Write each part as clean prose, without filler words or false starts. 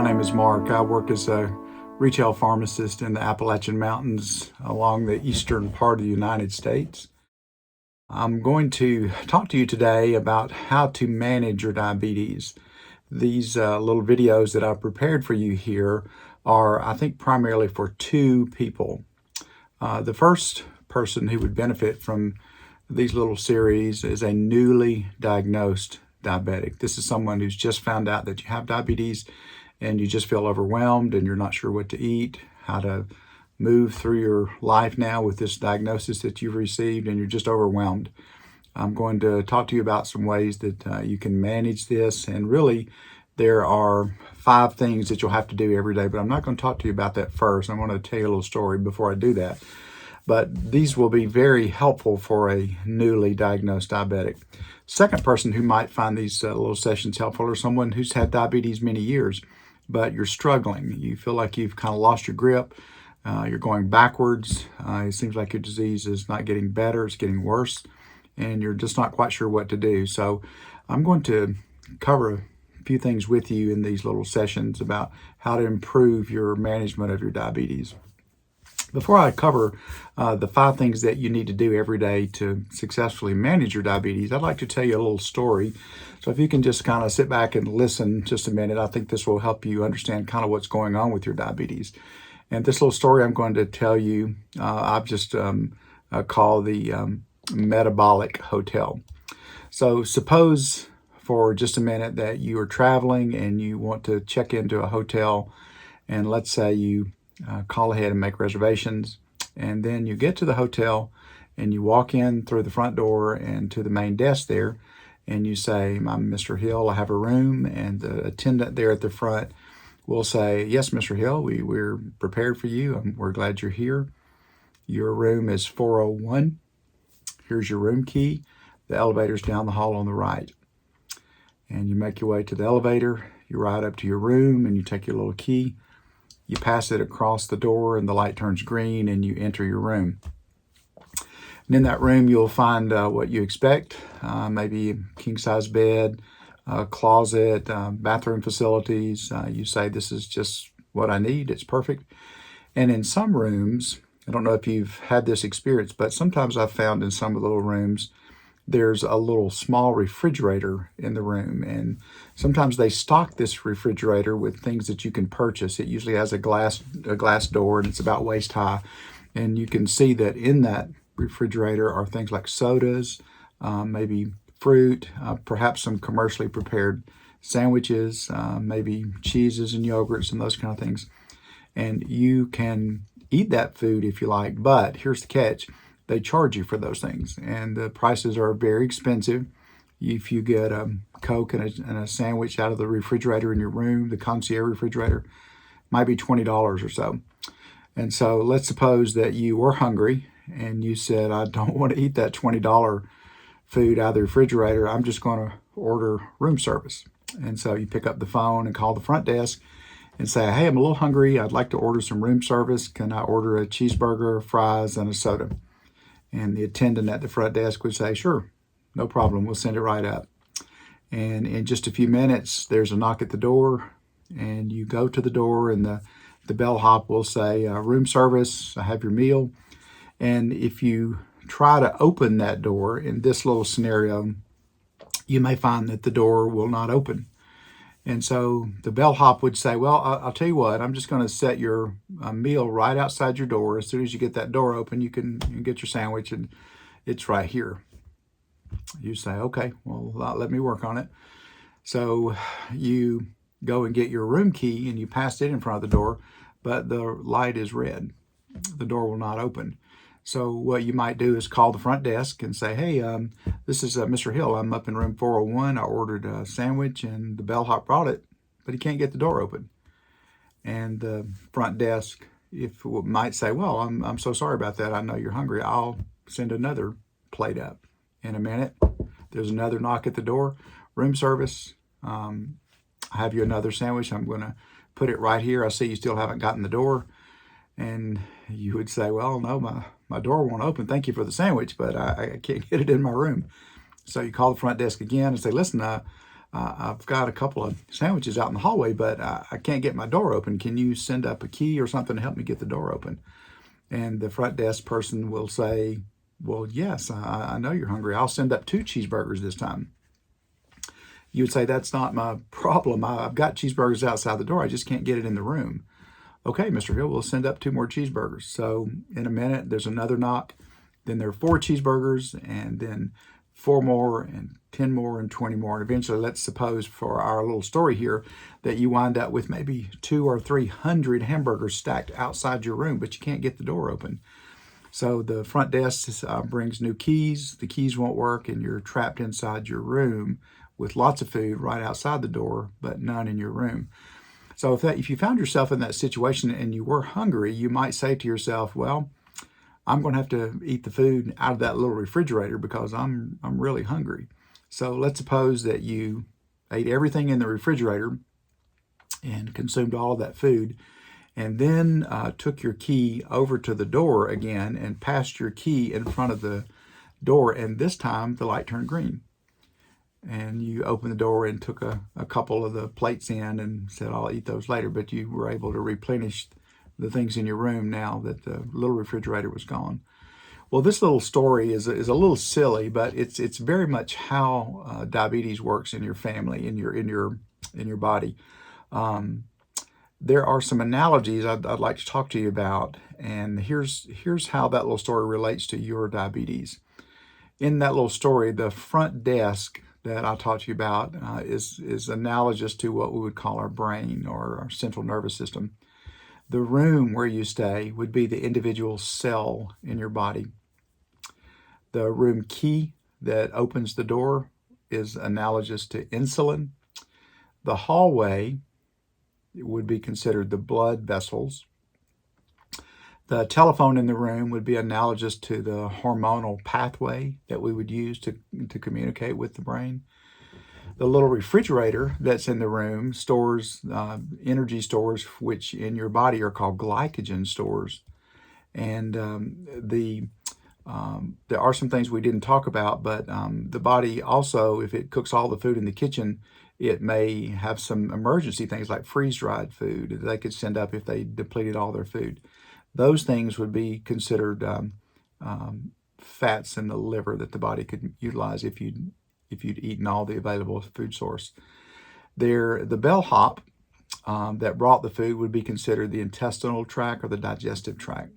my name is Mark. I work as a retail pharmacist in the Appalachian Mountains along the eastern part of the United States. I'm going to talk to you today about how to manage your diabetes. These little videos that I've prepared for you here are, I think, primarily for two people. The first person who would benefit from these little series is a newly diagnosed diabetic. This is someone who's just found out that you have diabetes and you just feel overwhelmed and you're not sure what to eat, how to move through your life now with this diagnosis that you've received, and you're just overwhelmed. I'm going to talk to you about some ways that you can manage this, and really there are 5 things that you'll have to do every day, but I'm not going to talk to you about that first. I want to tell you a little story before I do that. But these will be very helpful for a newly diagnosed diabetic. Second person who might find these little sessions helpful is someone who's had diabetes many years, but you're struggling. You feel like you've kind of lost your grip. You're going backwards. It seems like your disease is not getting better, it's getting worse, and you're just not quite sure what to do. So I'm going to cover a few things with you in these little sessions about how to improve your management of your diabetes. Before I cover the 5 things that you need to do every day to successfully manage your diabetes, I'd like to tell you a little story. So if you can just kind of sit back and listen just a minute, I think this will help you understand kind of what's going on with your diabetes. And this little story I'm going to tell you, I've just called the Metabolic Hotel. So suppose for just a minute that you are traveling and you want to check into a hotel, and let's say you call ahead and make reservations, and then you get to the hotel and you walk in through the front door and to the main desk there, and you say, "I'm Mr. Hill, I have a room," and the attendant there at the front will say, "Yes, Mr. Hill, we're prepared for you. We're glad you're here. Your room is 401. Here's your room key. The elevator's down the hall on the right." And you make your way to the elevator, you ride up to your room, and you take your little key. You pass it across the door and the light turns green and you enter your room. And in that room, you'll find what you expect, maybe a king-size bed, a closet, bathroom facilities. You say, "This is just what I need. It's perfect." And in some rooms, I don't know if you've had this experience, but sometimes I've found in some of the little rooms, there's a little small refrigerator in the room, and sometimes they stock this refrigerator with things that you can purchase. It usually has a glass door, and it's about waist high, and you can see that in that refrigerator are things like sodas, maybe fruit, perhaps some commercially prepared sandwiches, maybe cheeses and yogurts and those kind of things. And you can eat that food if you like, but here's the catch. They charge you for those things, and the prices are very expensive. If you get a Coke and a sandwich out of the refrigerator in your room, the concierge refrigerator, might be $20 or so. And so let's suppose that you were hungry and you said, "I don't want to eat that $20 food out of the refrigerator. I'm just going to order room service." And so you pick up the phone and call the front desk and say, "Hey, I'm a little hungry. I'd like to order some room service. Can I order a cheeseburger, fries, and a soda?" And the attendant at the front desk would say, "Sure, no problem. We'll send it right up." And in just a few minutes, there's a knock at the door, and you go to the door, and the bellhop will say, "Room service, I have your meal." And if you try to open that door in this little scenario, you may find that the door will not open. And so the bellhop would say, "Well, I'll tell you what, I'm just going to set your meal right outside your door. As soon as you get that door open, you can get your sandwich, and it's right here." You say, "Okay, well, let me work on it." So you go and get your room key and you pass it in front of the door, but the light is red. The door will not open. So what you might do is call the front desk and say, "Hey, this is Mr. Hill. I'm up in room 401. I ordered a sandwich and the bellhop brought it, but he can't get the door open." And the front desk might say, "Well, I'm so sorry about that. I know you're hungry. I'll send another plate up in a minute." There's another knock at the door. "Room service. I have you another sandwich. I'm going to put it right here. I see you still haven't gotten the door." And you would say, "Well, no, my door won't open. Thank you for the sandwich, but I can't get it in my room." So you call the front desk again and say, "Listen, I've got a couple of sandwiches out in the hallway, but I can't get my door open. Can you send up a key or something to help me get the door open? And the front desk person will say, well, yes, I know you're hungry. I'll send up 2 cheeseburgers this time. You would say, that's not my problem. I've got cheeseburgers outside the door. I just can't get it in the room. Okay, Mr. Hill, we'll send up 2 more cheeseburgers. So in a minute, there's another knock. Then there are 4 cheeseburgers, and then 4 more, and 10 more, and 20 more. And eventually, let's suppose for our little story here that you wind up with maybe 200 or 300 hamburgers stacked outside your room, but you can't get the door open. So the front desk brings new keys. The keys won't work, and you're trapped inside your room with lots of food right outside the door, but none in your room. So if you found yourself in that situation and you were hungry, you might say to yourself, well, I'm going to have to eat the food out of that little refrigerator because I'm really hungry. So let's suppose that you ate everything in the refrigerator and consumed all of that food, and then took your key over to the door again and passed your key in front of the door, and this time the light turned green. And you opened the door and took a couple of the plates in and said, I'll eat those later. But you were able to replenish the things in your room now that the little refrigerator was gone. Well, this little story is a little silly, but it's very much how diabetes works in your family, in your body. There are some analogies I'd like to talk to you about, and here's how that little story relates to your diabetes. In that little story, the front desk that I taught you about is analogous to what we would call our brain or our central nervous system. The room where you stay would be the individual cell in your body. The room key that opens the door is analogous to insulin. The hallway would be considered the blood vessels. The telephone in the room would be analogous to the hormonal pathway that we would use to communicate with the brain. The little refrigerator that's in the room stores energy stores, which in your body are called glycogen stores. And there are some things we didn't talk about, but the body also, if it cooks all the food in the kitchen, it may have some emergency things like freeze-dried food that they could send up if they depleted all their food. Those things would be considered fats in the liver that the body could utilize if you'd eaten all the available food source. The bellhop that brought the food would be considered the intestinal tract or the digestive tract.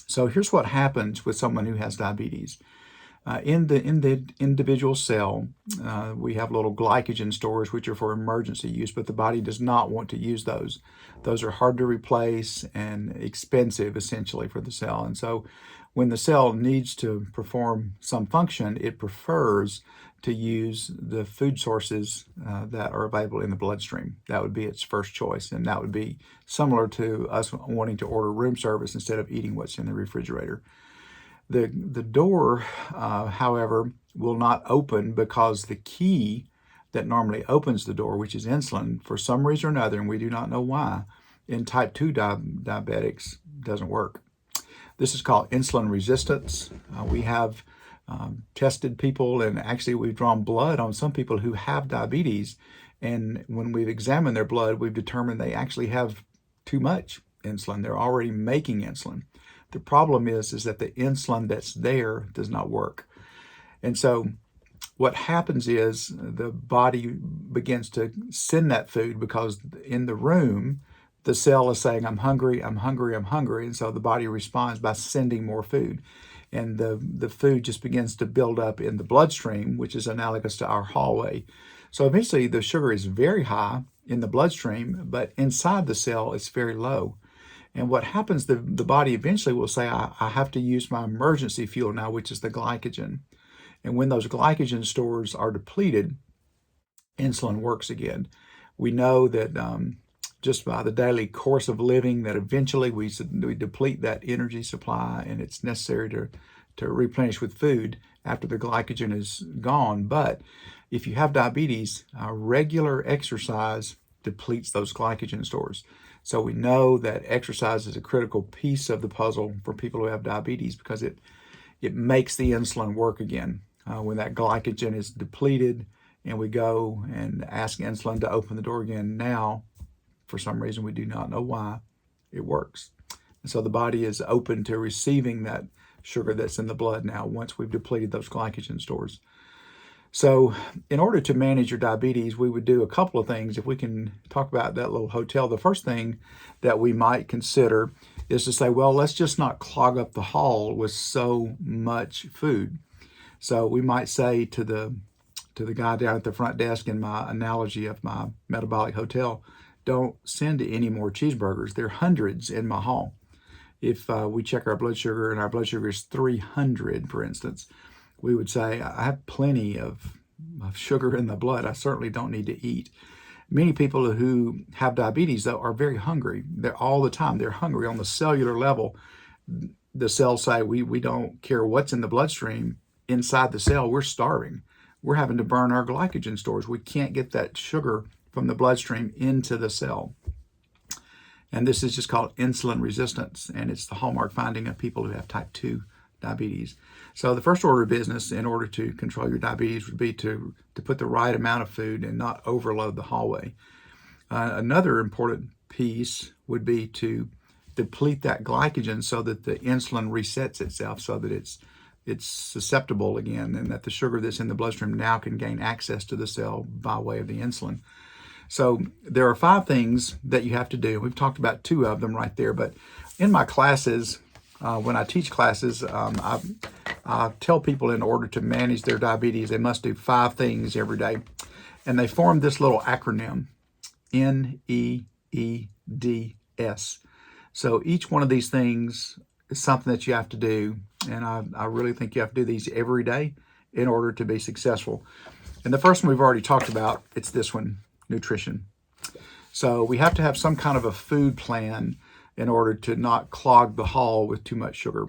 So here's what happens with someone who has diabetes. In the individual cell, we have little glycogen stores, which are for emergency use, but the body does not want to use those. Those are hard to replace and expensive, essentially, for the cell. And so when the cell needs to perform some function, it prefers to use the food sources that are available in the bloodstream. That would be its first choice, and that would be similar to us wanting to order room service instead of eating what's in the refrigerator. The door, however, will not open because the key that normally opens the door, which is insulin, for some reason or another, and we do not know why, in type 2 diabetics doesn't work. This is called insulin resistance. We have tested people, and actually we've drawn blood on some people who have diabetes, and when we've examined their blood, we've determined they actually have too much insulin. They're already making insulin. The problem is that the insulin that's there does not work. And so what happens is the body begins to send that food because in the room, the cell is saying, I'm hungry, I'm hungry, I'm hungry. And so the body responds by sending more food. And the food just begins to build up in the bloodstream, which is analogous to our hallway. So eventually the sugar is very high in the bloodstream, but inside the cell it's very low. And what happens, the body eventually will say, I have to use my emergency fuel now, which is the glycogen. And when those glycogen stores are depleted, insulin works again. We know that just by the daily course of living that eventually we deplete that energy supply, and it's necessary to replenish with food after the glycogen is gone. But if you have diabetes, regular exercise depletes those glycogen stores. So we know that exercise is a critical piece of the puzzle for people who have diabetes because it makes the insulin work again. When that glycogen is depleted, and we go and ask insulin to open the door again. Now, for some reason, we do not know why, it works. And so the body is open to receiving that sugar that's in the blood now once we've depleted those glycogen stores. So in order to manage your diabetes, we would do a couple of things. If we can talk about that little hotel, the first thing that we might consider is to say, well, let's just not clog up the hall with so much food. So we might say to the guy down at the front desk, in my analogy of my Metabolic Hotel, don't send any more cheeseburgers. There are hundreds in my hall. If we check our blood sugar and our blood sugar is 300, for instance, we would say, I have plenty of sugar in the blood. I certainly don't need to eat. Many people who have diabetes, though, are very hungry. They're all the time. They're hungry on the cellular level. The cells say, we don't care what's in the bloodstream. Inside the cell, we're starving. We're having to burn our glycogen stores. We can't get that sugar from the bloodstream into the cell. And this is just called insulin resistance, and it's the hallmark finding of people who have type 2 diabetes. So the first order of business in order to control your diabetes would be to put the right amount of food and not overload the hallway. Another important piece would be to deplete that glycogen so that the insulin resets itself so that it's susceptible again, and that the sugar that's in the bloodstream now can gain access to the cell by way of the insulin. So there are 5 things that you have to do. We've talked about 2 of them right there, but in my classes, when I teach classes, I tell people in order to manage their diabetes, they must do 5 things every day. And they form this little acronym, NEEDS. So each one of these things is something that you have to do. And I really think you have to do these every day in order to be successful. And the first one we've already talked about, it's this one, nutrition. So we have to have some kind of a food plan in order to not clog the hall with too much sugar.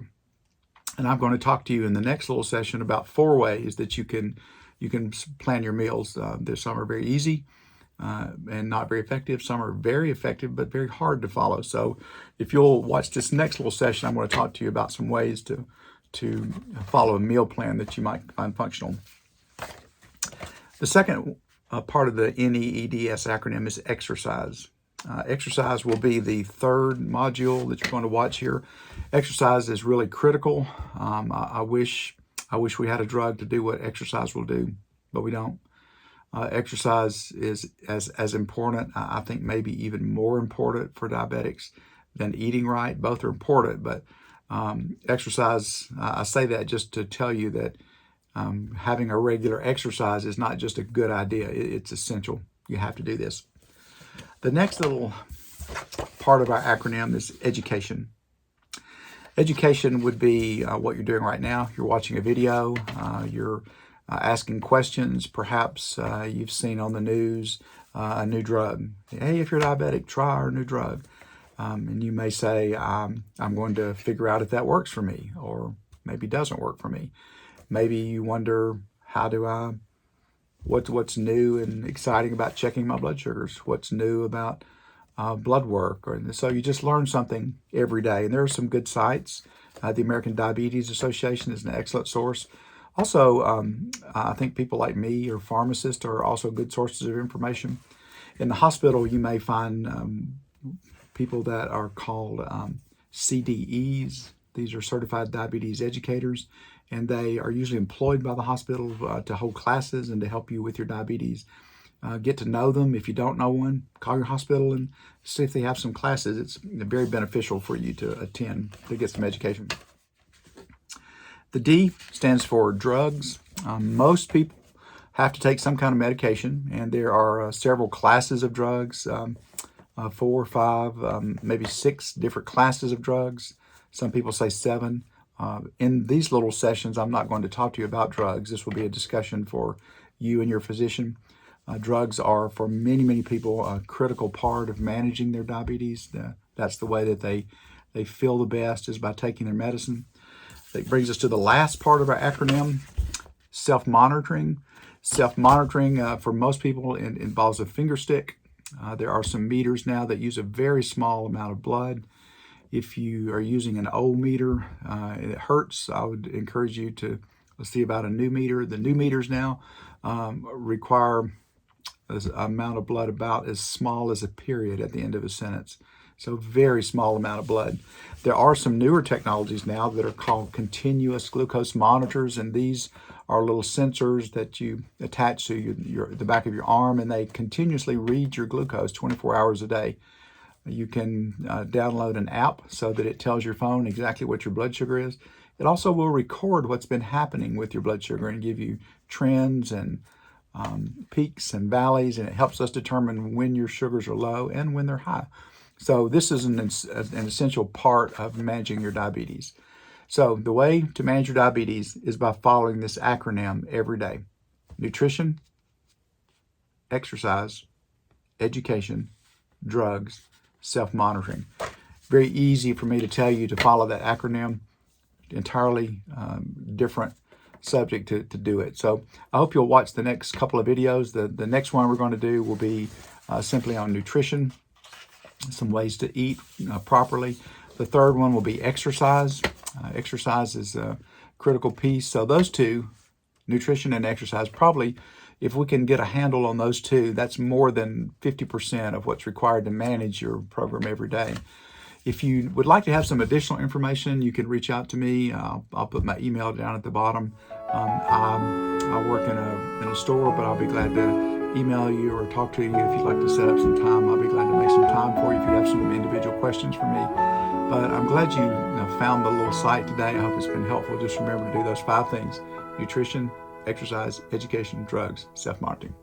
And I'm going to talk to you in the next little session about 4 ways that you can plan your meals. There's some are very easy and not very effective. Some are very effective but very hard to follow. So if you'll watch this next little session, I'm going to talk to you about some ways to follow a meal plan that you might find functional. The second part of the NEEDS acronym is exercise. Exercise will be the third module that you're going to watch here. Exercise is really critical. I wish we had a drug to do what exercise will do, but we don't. Exercise is as important, I think maybe even more important for diabetics than eating right. Both are important, but exercise, I say that just to tell you that having a regular exercise is not just a good idea, it's essential. You have to do this. The next little part of our acronym is education. Education would be what you're doing right now. You're watching a video, you're asking questions. Perhaps you've seen on the news a new drug. Hey, if you're diabetic, try our new drug. And you may say, I'm going to figure out if that works for me, or maybe doesn't work for me. Maybe you wonder, what's new and exciting about checking my blood sugars? What's new about blood work? So you just learn something every day. And there are some good sites. The American Diabetes Association is an excellent source. Also, I think people like me or pharmacists are also good sources of information. In the hospital, you may find people that are called CDEs. These are certified diabetes educators, and they are usually employed by the hospital to hold classes and to help you with your diabetes. Get to know them. If you don't know one, call your hospital and see if they have some classes. It's very beneficial for you to attend to get some education. The D stands for drugs. Most people have to take some kind of medication, and there are several classes of drugs, 4 or 5, maybe 6 different classes of drugs. Some people say 7. In these little sessions, I'm not going to talk to you about drugs. This will be a discussion for you and your physician. Drugs are, for many, many people, a critical part of managing their diabetes. That's the way that they feel the best, is by taking their medicine. That brings us to the last part of our acronym, self-monitoring. Self-monitoring, for most people, involves a finger stick. There are some meters now that use a very small amount of blood. If you are using an old meter, it hurts. I would encourage you to let's see, about a new meter. The new meters now require an amount of blood about as small as a period at the end of a sentence. So very small amount of blood. There are some newer technologies now that are called continuous glucose monitors, and these are little sensors that you attach to the back of your arm, and they continuously read your glucose 24 hours a day. You can download an app so that it tells your phone exactly what your blood sugar is. It also will record what's been happening with your blood sugar and give you trends and peaks and valleys, and it helps us determine when your sugars are low and when they're high. So this is an essential part of managing your diabetes. So the way to manage your diabetes is by following this acronym every day: nutrition, exercise, education, drugs, self-monitoring. Very easy for me to tell you to follow that acronym. Entirely different subject to do it. So I hope you'll watch the next couple of videos. The next one we're going to do will be simply on nutrition, some ways to eat properly. The third one will be exercise. Exercise is a critical piece. So those two, nutrition and exercise, probably if we can get a handle on those two, that's more than 50% of what's required to manage your program every day. If you would like to have some additional information, you can reach out to me. I'll put my email down at the bottom. I work in a store, but I'll be glad to email you or talk to you if you'd like to set up some time. I'll be glad to make some time for you if you have some individual questions for me. But I'm glad you found the little site today. I hope it's been helpful. Just remember to do those 5 things: nutrition, exercise, education, drugs, self-monitoring.